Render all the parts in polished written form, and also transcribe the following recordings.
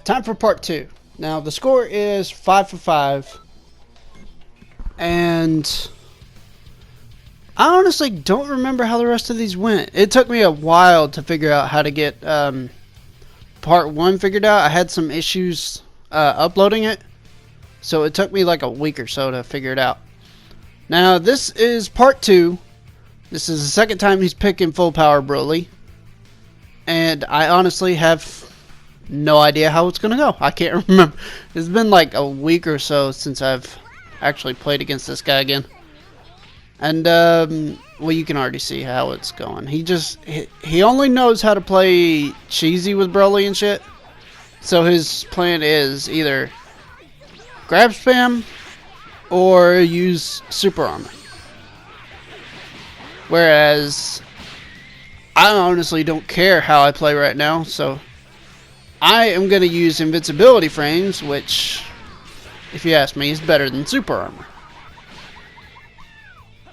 time for part 2. Now the score is 5 for 5, and I honestly don't remember how the rest of these went. It took me a while to figure out how to get part 1 figured out. I had some issues uploading it, so it took me like a week or so to figure it out. Now this is part 2. This is the second time he's picking full power Broly, and I honestly have no idea how it's gonna go. I can't remember. It's been like a week or so since I've actually played against this guy again, and well, you can already see how it's going. He only knows how to play cheesy with Broly and shit. So his plan is either grab spam or use super armor. Whereas I honestly don't care how I play right now, so I am going to use invincibility frames, which, if you ask me, is better than super armor.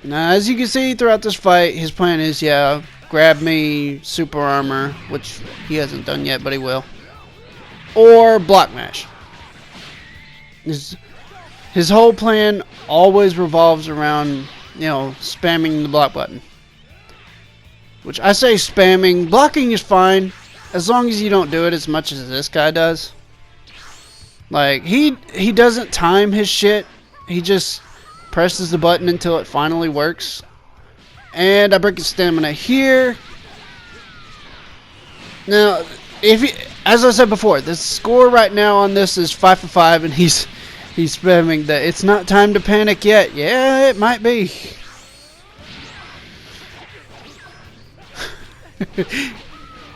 Now, as you can see throughout this fight, his plan is, yeah, grab me super armor, which he hasn't done yet, but he will, or block mash. His whole plan always revolves around, you know, spamming the block button. Which I say spamming. Blocking is fine, as long as you don't do it as much as this guy does. Like, he doesn't time his shit. He just presses the button until it finally works. And I break his stamina here. Now, as I said before, the score right now on this is 5 for 5, and he's spamming that it's not time to panic yet. Yeah, it might be.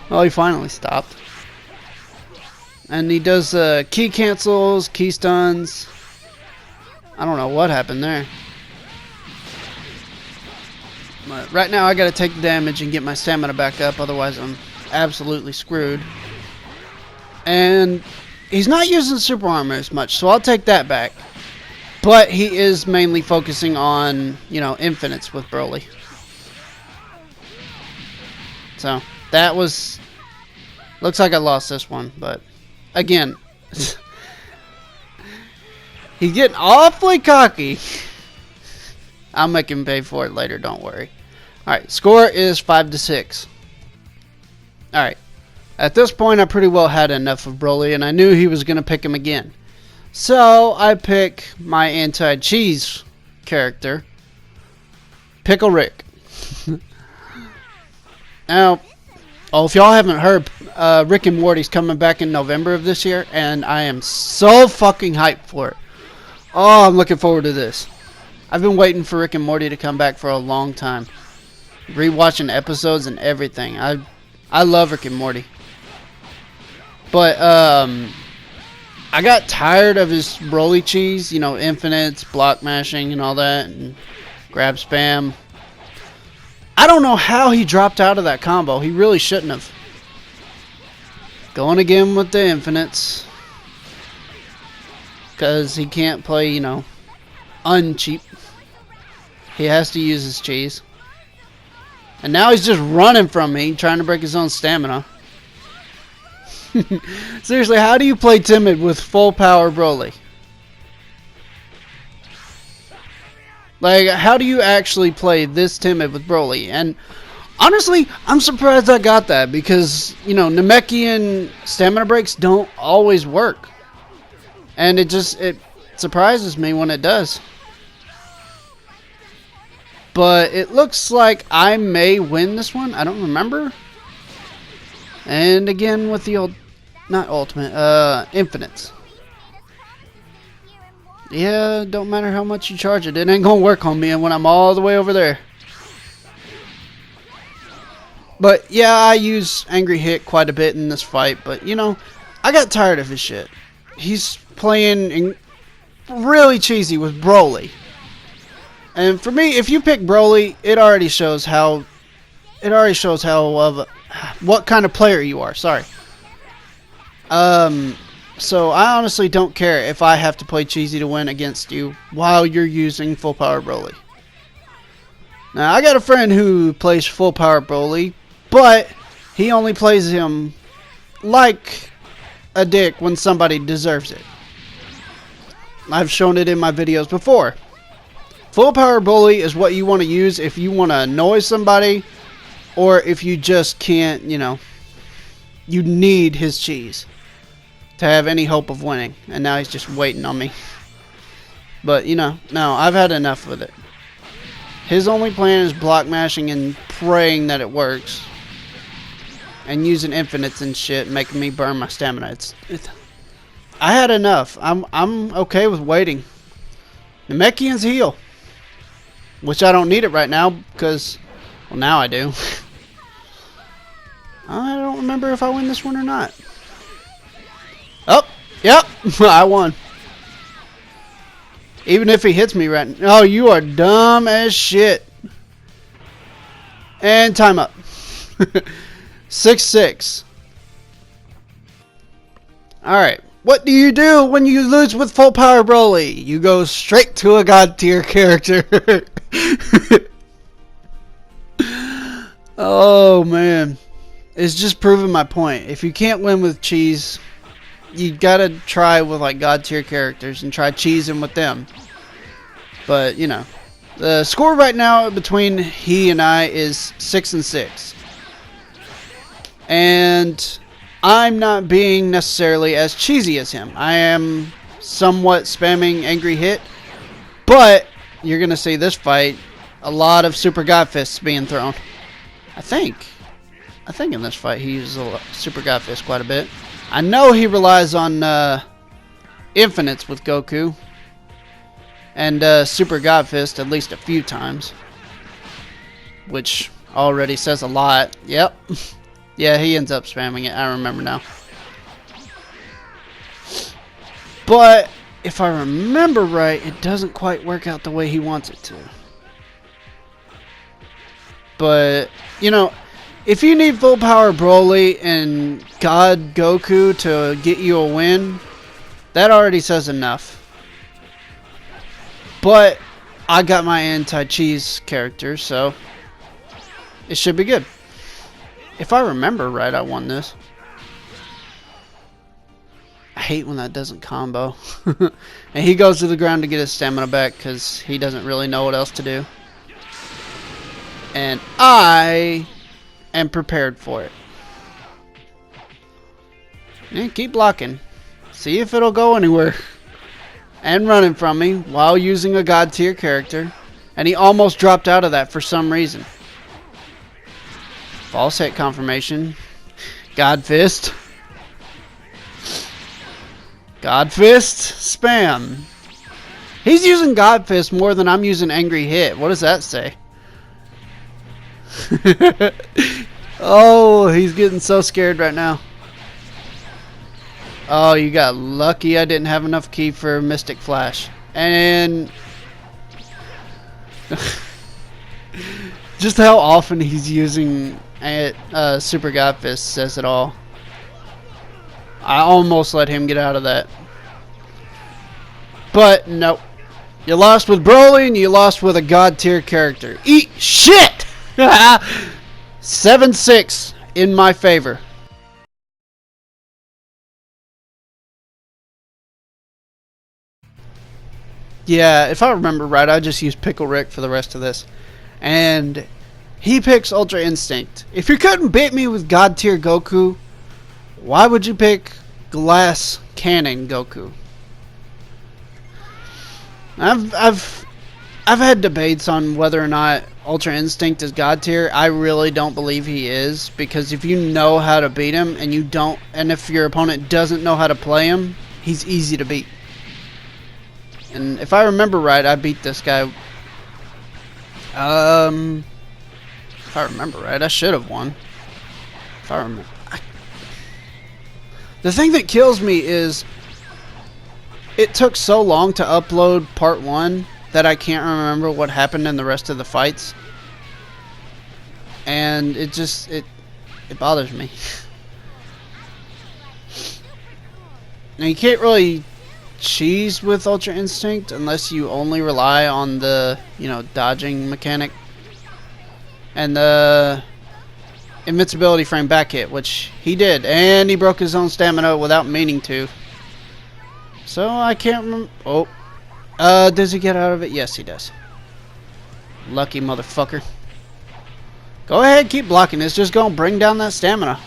Well, he finally stopped. And he does key cancels, key stuns. I don't know what happened there. But right now I gotta take the damage and get my stamina back up, otherwise I'm absolutely screwed. And he's not using super armor as much, so I'll take that back. But he is mainly focusing on, you know, infinites with Broly. So that was, looks like I lost this one, but again, he's getting awfully cocky. I'll make him pay for it later, don't worry. Alright, score is 5 to 6. Alright, at this point I pretty well had enough of Broly, and I knew he was going to pick him again. So I pick my anti-cheese character, Pickle Rick. Now, if y'all haven't heard, Rick and Morty's coming back in November of this year, and I am so fucking hyped for it. Oh, I'm looking forward to this. I've been waiting for Rick and Morty to come back for a long time. Rewatching episodes and everything. I love Rick and Morty. But, I got tired of his Broly cheese, you know, infinites, block mashing and all that, and grab spam. I don't know how he dropped out of that combo. He really shouldn't have. Going again with the infinites. Because he can't play, you know, uncheap. He has to use his cheese. And now he's just running from me, trying to break his own stamina. Seriously, how do you play timid with full power Broly? Like, how do you actually play this timid with Broly? And honestly, I'm surprised I got that, because, you know, Namekian stamina breaks don't always work. And it surprises me when it does. But it looks like I may win this one. I don't remember. And again with the old, not ultimate, infinites. Yeah, don't matter how much you charge it. It ain't gonna work on me when I'm all the way over there. But yeah, I use Angry Hit quite a bit in this fight. But, you know, I got tired of his shit. He's playing really cheesy with Broly. And for me, if you pick Broly, it already shows how what kind of player you are. Sorry. So I honestly don't care if I have to play cheesy to win against you while you're using full power Broly. Now, I got a friend who plays full power Broly, but he only plays him like a dick when somebody deserves it. I've shown it in my videos before. Full power bully is what you want to use if you want to annoy somebody, or if you just can't, you know, you need his cheese to have any hope of winning. And now he's just waiting on me. But, you know, no, I've had enough with it. His only plan is block mashing and praying that it works. And using infinites and shit, making me burn my stamina. I had enough. I'm okay with waiting. Namekians heal. Which I don't need it right now because, well, now I do. I don't remember if I win this one or not. Oh, yep, I won. Even if he hits me right now. Oh, you are dumb as shit. And time up. 6-6. Alright. What do you do when you lose with full power Broly? You go straight to a god tier character. Oh man. It's just proving my point. If you can't win with cheese, you gotta try with like god tier characters and try cheesing with them. But you know, the score right now between he and I is 6-6. And I'm not being necessarily as cheesy as him. I am somewhat spamming angry hit, but you're gonna see this fight a lot of super god fists being thrown. I think in this fight he uses a super god fist quite a bit. I know he relies on infinites with Goku and super god fist at least a few times, which already says a lot. Yep. Yeah, he ends up spamming it. I remember now. But if I remember right, it doesn't quite work out the way he wants it to. But, you know, if you need full power Broly and God Goku to get you a win, that already says enough. But I got my anti-cheese character, so it should be good. If I remember right, I won this. I hate when that doesn't combo. And he goes to the ground to get his stamina back because he doesn't really know what else to do. And I am prepared for it. And keep blocking. See if it'll go anywhere. And running from me while using a god tier character. And he almost dropped out of that for some reason. False hit confirmation. God fist. God fist. Spam. He's using God fist more than I'm using angry hit. What does that say? Oh, he's getting so scared right now. Oh, you got lucky I didn't have enough ki for Mystic Flash. And just how often he's using Super God Fist says it all. I almost let him get out of that. But, nope. You lost with Broly and you lost with a God tier character. Eat shit! 7-6 in my favor. Yeah, if I remember right, I just used Pickle Rick for the rest of this. And he picks Ultra Instinct. If you couldn't beat me with God tier Goku, why would you pick Glass Cannon Goku? I've had debates on whether or not Ultra Instinct is God tier. I really don't believe he is, because if you know how to beat him and you don't, and if your opponent doesn't know how to play him, he's easy to beat. And if I remember right, I beat this guy. If I remember right, I should have won. If I remember, the thing that kills me is it took so long to upload part 1 that I can't remember what happened in the rest of the fights, and it just it bothers me. Now you can't really cheese with Ultra Instinct unless you only rely on the, you know, dodging mechanic. And invincibility frame back hit, which he did, and he broke his own stamina without meaning to. So I can't remember. Oh, does he get out of it? Yes, he does. Lucky motherfucker. Go ahead, keep blocking. It's just gonna bring down that stamina.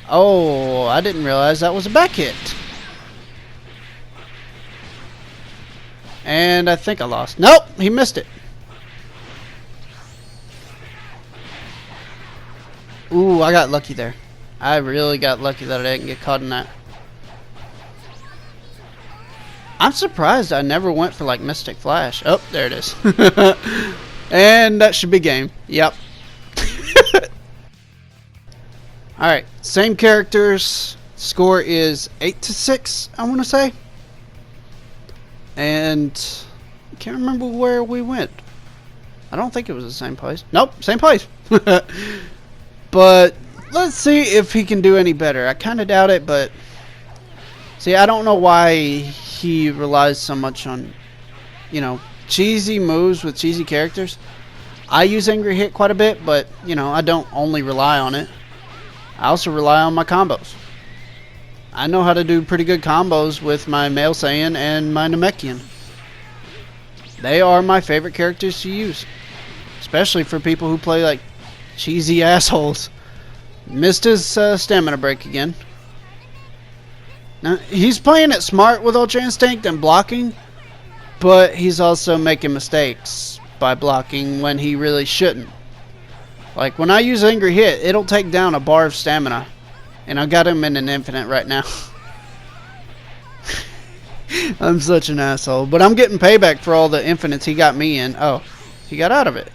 Oh, I didn't realize that was a back hit. And I think I lost. Nope, he missed it. Ooh, I got lucky there. I really got lucky that I didn't get caught in that. I'm surprised I never went for like Mystic Flash. Oh, there it is. And that should be game. Yep. Alright, same characters. Score is 8-6, I want to say. And I can't remember where we went. I don't think it was the same place. Nope, same place. But let's see if he can do any better. I kind of doubt it, but see, I don't know why he relies so much on, you know, cheesy moves with cheesy characters. I use Angry Hit quite a bit, but, you know, I don't only rely on it. I also rely on my combos. I know how to do pretty good combos with my Male Saiyan and my Namekian. They are my favorite characters to use. Especially for people who play like cheesy assholes. Missed his stamina break again. Now, he's playing it smart with Ultra Instinct and blocking, but he's also making mistakes by blocking when he really shouldn't. Like when I use Angry Hit, it'll take down a bar of stamina. And I got him in an infinite right now. I'm such an asshole. But I'm getting payback for all the infinites he got me in. Oh, he got out of it.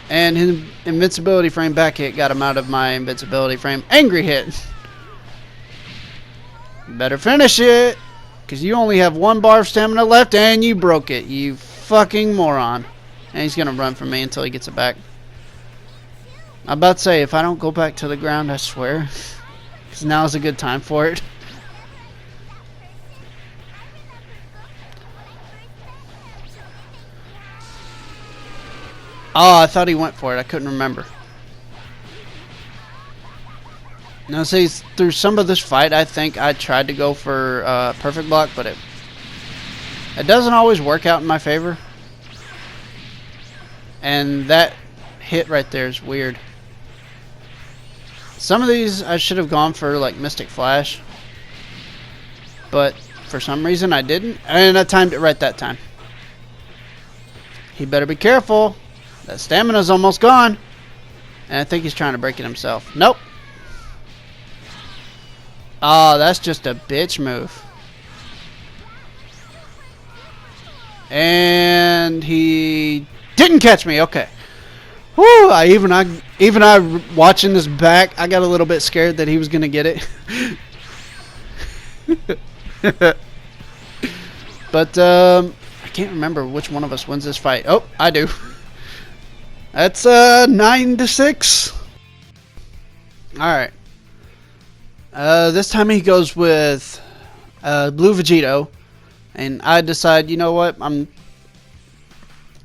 And his invincibility frame back hit got him out of my invincibility frame Angry Hit. Better finish it. Because you only have one bar of stamina left and you broke it. You fucking moron. And he's going to run from me until he gets it back. I'm about to say, if I don't go back to the ground, I swear. Because now is a good time for it. Oh, I thought he went for it. I couldn't remember. Now, see, through some of this fight, I think I tried to go for perfect block, but it doesn't always work out in my favor. And that hit right there is weird. Some of these I should have gone for like Mystic Flash, but for some reason I didn't, and I timed it right that time. He better be careful. That stamina's almost gone, and I think he's trying to break it himself. Nope. Oh, that's just a bitch move. And he didn't catch me. Okay. Woo! Even I watching this back, I got a little bit scared that he was gonna get it. But I can't remember which one of us wins this fight. Oh, I do. That's 9-6. All right. This time he goes with Blue Vegito, and I decide, you know what? I'm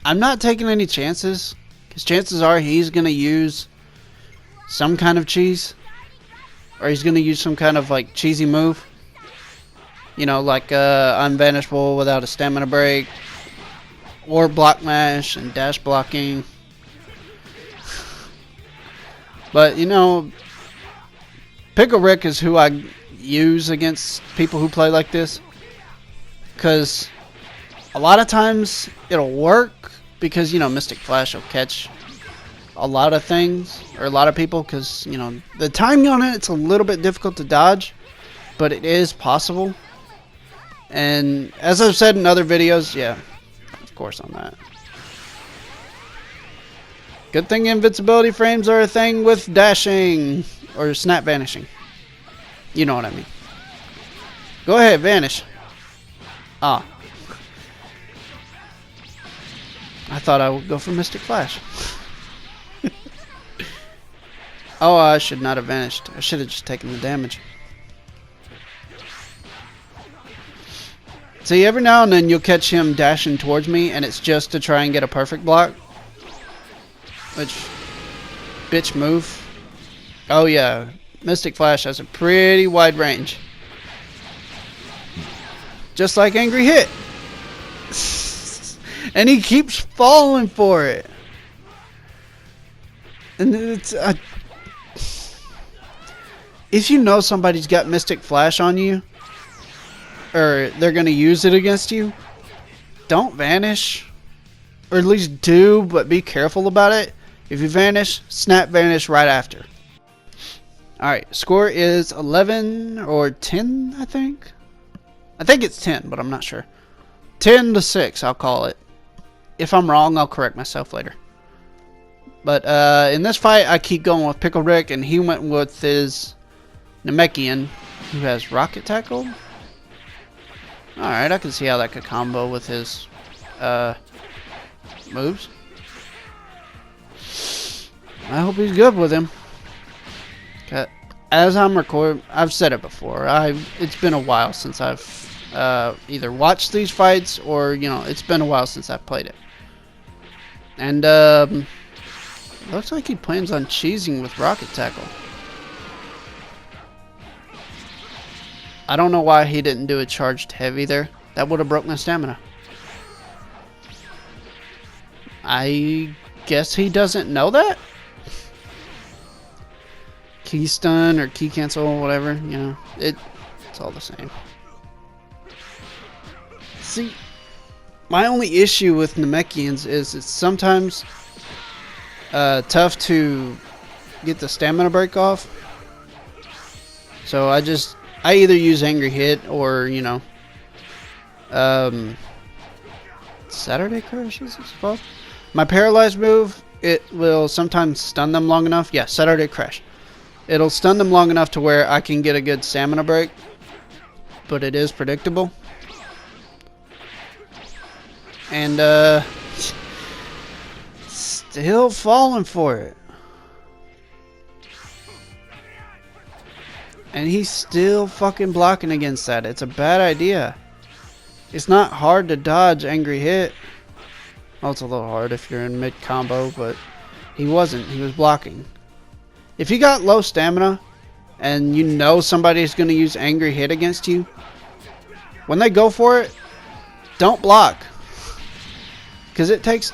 not taking any chances. Because chances are he's going to use some kind of cheese. Or he's going to use some kind of like cheesy move. You know, like unvanishable without a stamina break. Or block mash and dash blocking. But, you know, Pickle Rick is who I use against people who play like this. Because a lot of times it'll work. Because, you know, Mystic Flash will catch a lot of things, or a lot of people, because, you know, the timing on it, it's a little bit difficult to dodge, but it is possible. And as I've said in other videos, yeah, of course on that. Good thing invincibility frames are a thing with dashing, or snap vanishing. You know what I mean. Go ahead, vanish. Ah. I thought I would go for Mystic Flash. Oh, I should not have vanished. I should have just taken the damage. See, every now and then you'll catch him dashing towards me, and it's just to try and get a perfect block. Which, bitch move. Oh yeah, Mystic Flash has a pretty wide range. Just like Angry Hit. And he keeps falling for it. And it's... if you know somebody's got Mystic Flash on you, or they're going to use it against you, don't vanish. Or at least do, but be careful about it. If you vanish, snap vanish right after. Alright, score is 11 or 10, I think. I think it's 10, but I'm not sure. 10-6, I'll call it. If I'm wrong, I'll correct myself later. But in this fight, I keep going with Pickle Rick, and he went with his Namekian, who has Rocket Tackle. Alright, I can see how that could combo with his moves. I hope he's good with him. As I'm recording, I've said it before. It's been a while since I've either watched these fights or, you know, it's been a while since I've played it. And looks like he plans on cheesing with Rocket Tackle. I don't know why he didn't do a charged heavy there. That would have broke my stamina. I guess he doesn't know that? Key stun or key cancel, whatever, you know, it's all the same. See, my only issue with Namekians is it's sometimes tough to get the stamina break off. So I either use Angry Hit or, you know, Saturday Crash is it called? My paralyzed move, it will sometimes stun them long enough. Yeah, Saturday Crash. It'll stun them long enough to where I can get a good stamina break, but it is predictable. And still falling for it. And he's still fucking blocking against that. It's a bad idea. It's not hard to dodge Angry Hit. Well, it's a little hard if you're in mid combo, but he wasn't. He was blocking. If you got low stamina and you know somebody's going to use Angry Hit against you, when they go for it, don't block. Because it takes,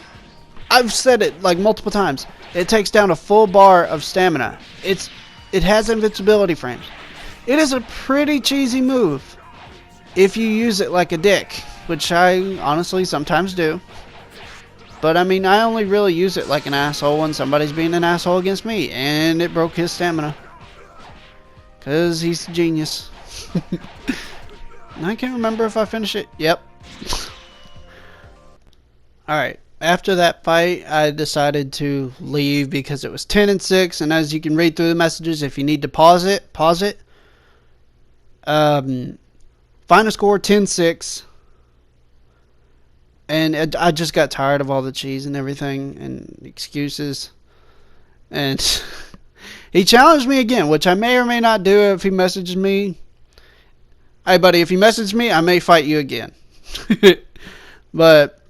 I've said it like multiple times, it takes down a full bar of stamina. It has invincibility frames. It is a pretty cheesy move if you use it like a dick, which I honestly sometimes do. But I mean, I only really use it like an asshole when somebody's being an asshole against me, and it broke his stamina. Because he's a genius. I can't remember if I finished it. Yep. Alright, after that fight, I decided to leave because it was 10-6, and as you can read through the messages, if you need to pause it, pause it. Final score 10-6. And I just got tired of all the cheese and everything and excuses. And he challenged me again, which I may or may not do if he messages me. Hey, buddy, if you message me, I may fight you again. But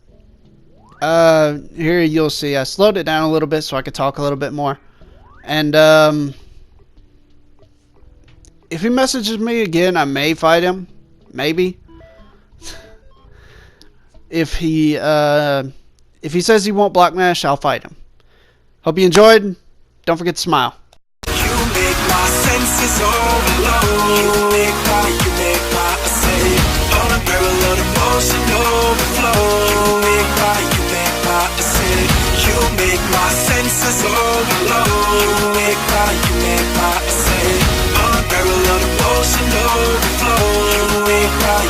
here you'll see. I slowed it down a little bit so I could talk a little bit more. And if he messages me again, I may fight him. Maybe. If he says he won't block mash, I'll fight him. Hope you enjoyed. Don't forget to smile. You make my senses overload. You make my say on a barrel of emotion overflow. You make my say. You make my senses overload. You make my say on a barrel of emotion overflow. You make my